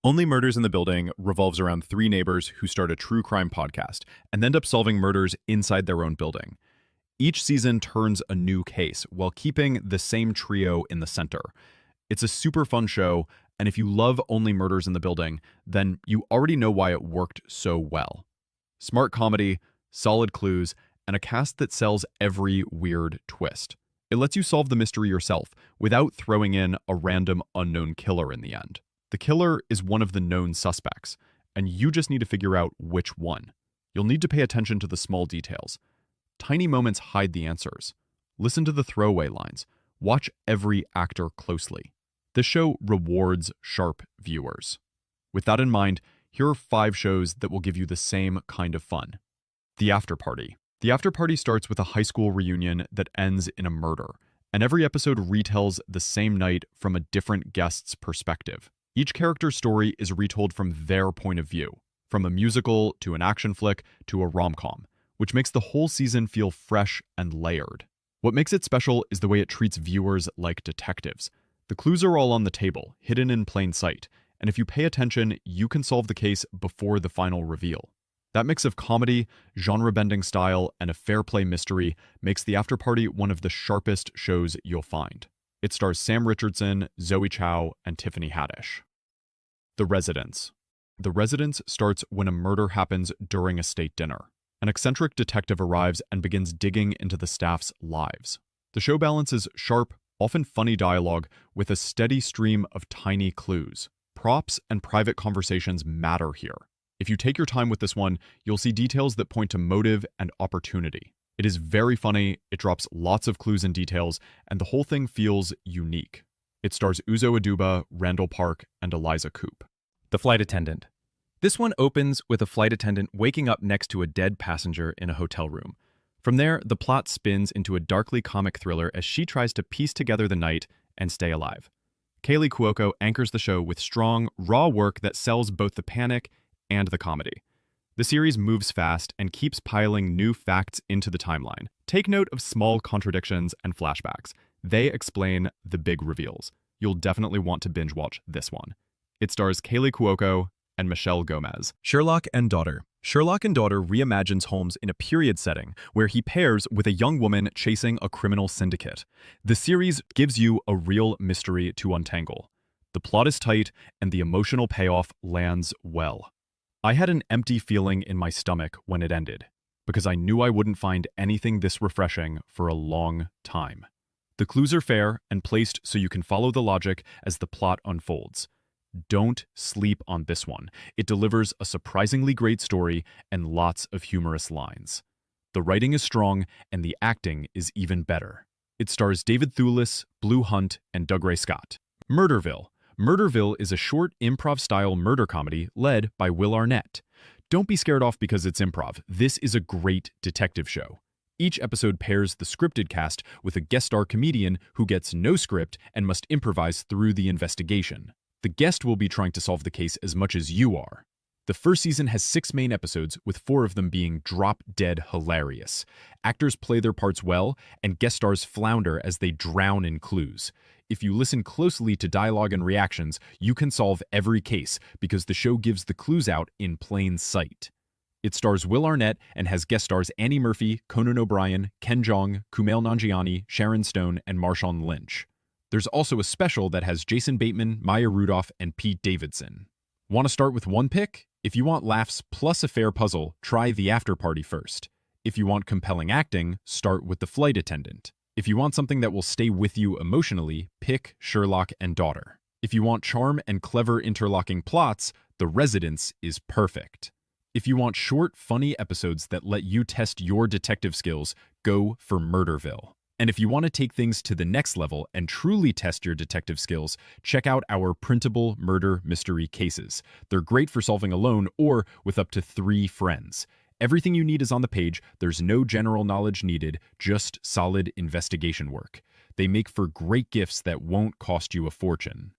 Only Murders in the Building revolves around three neighbors who start a true crime podcast and end up solving murders inside their own building. Each season turns a new case while keeping the same trio in the center. It's a super fun show, and if you love Only Murders in the Building, then you already know why it worked so well. Smart comedy, solid clues, and a cast that sells every weird twist. It lets you solve the mystery yourself without throwing in a random unknown killer in the end. The killer is one of the known suspects, and you just need to figure out which one. You'll need to pay attention to the small details. Tiny moments hide the answers. Listen to the throwaway lines. Watch every actor closely. This show rewards sharp viewers. With that in mind, here are 5 shows that will give you the same kind of fun. The Afterparty. The Afterparty starts with a high school reunion that ends in a murder, and every episode retells the same night from a different guest's perspective. Each character's story is retold from their point of view, from a musical to an action flick to a rom-com, which makes the whole season feel fresh and layered. What makes it special is the way it treats viewers like detectives. The clues are all on the table, hidden in plain sight, and if you pay attention, you can solve the case before the final reveal. That mix of comedy, genre-bending style, and a fair play mystery makes The Afterparty one of the sharpest shows you'll find. It stars Sam Richardson, Zoe Chow, and Tiffany Haddish. The Residence. The Residence starts when a murder happens during a state dinner. An eccentric detective arrives and begins digging into the staff's lives. The show balances sharp, often funny dialogue with a steady stream of tiny clues. Props and private conversations matter here. If you take your time with this one, you'll see details that point to motive and opportunity. It is very funny, it drops lots of clues and details, and the whole thing feels unique. It stars Uzo Aduba, Randall Park, and Eliza Coupe. The Flight Attendant. This one opens with a flight attendant waking up next to a dead passenger in a hotel room. From there, the plot spins into a darkly comic thriller as she tries to piece together the night and stay alive. Kaylee Cuoco anchors the show with strong, raw work that sells both the panic and the comedy. The series moves fast and keeps piling new facts into the timeline. Take note of small contradictions and flashbacks. They explain the big reveals. You'll definitely want to binge watch this one. It stars Kaylee Cuoco and Michelle Gomez. Sherlock and Daughter. Sherlock and Daughter reimagines Holmes in a period setting where he pairs with a young woman chasing a criminal syndicate. The series gives you a real mystery to untangle. The plot is tight and the emotional payoff lands well. I had an empty feeling in my stomach when it ended, because I knew I wouldn't find anything this refreshing for a long time. The clues are fair and placed so you can follow the logic as the plot unfolds. Don't sleep on this one. It delivers a surprisingly great story and lots of humorous lines. The writing is strong and the acting is even better. It stars David Thewlis, Blue Hunt, and Doug Ray Scott. Murderville. Murderville is a short improv-style murder comedy led by Will Arnett. Don't be scared off because it's improv. This is a great detective show. Each episode pairs the scripted cast with a guest star comedian who gets no script and must improvise through the investigation. The guest will be trying to solve the case as much as you are. The first season has 6 main episodes, with 4 of them being drop-dead hilarious. Actors play their parts well, and guest stars flounder as they drown in clues. If you listen closely to dialogue and reactions, you can solve every case because the show gives the clues out in plain sight. It stars Will Arnett and has guest stars Annie Murphy, Conan O'Brien, Ken Jeong, Kumail Nanjiani, Sharon Stone, and Marshawn Lynch. There's also a special that has Jason Bateman, Maya Rudolph, and Pete Davidson. Want to start with one pick? If you want laughs plus a fair puzzle, try The Afterparty first. If you want compelling acting, start with The Flight Attendant. If you want something that will stay with you emotionally, pick Sherlock and Daughter. If you want charm and clever interlocking plots, The Residence is perfect. If you want short, funny episodes that let you test your detective skills, go for Murderville. And if you want to take things to the next level and truly test your detective skills, check out our printable murder mystery cases. They're great for solving alone or with up to 3 friends. Everything you need is on the page. There's no general knowledge needed, just solid investigation work. They make for great gifts that won't cost you a fortune.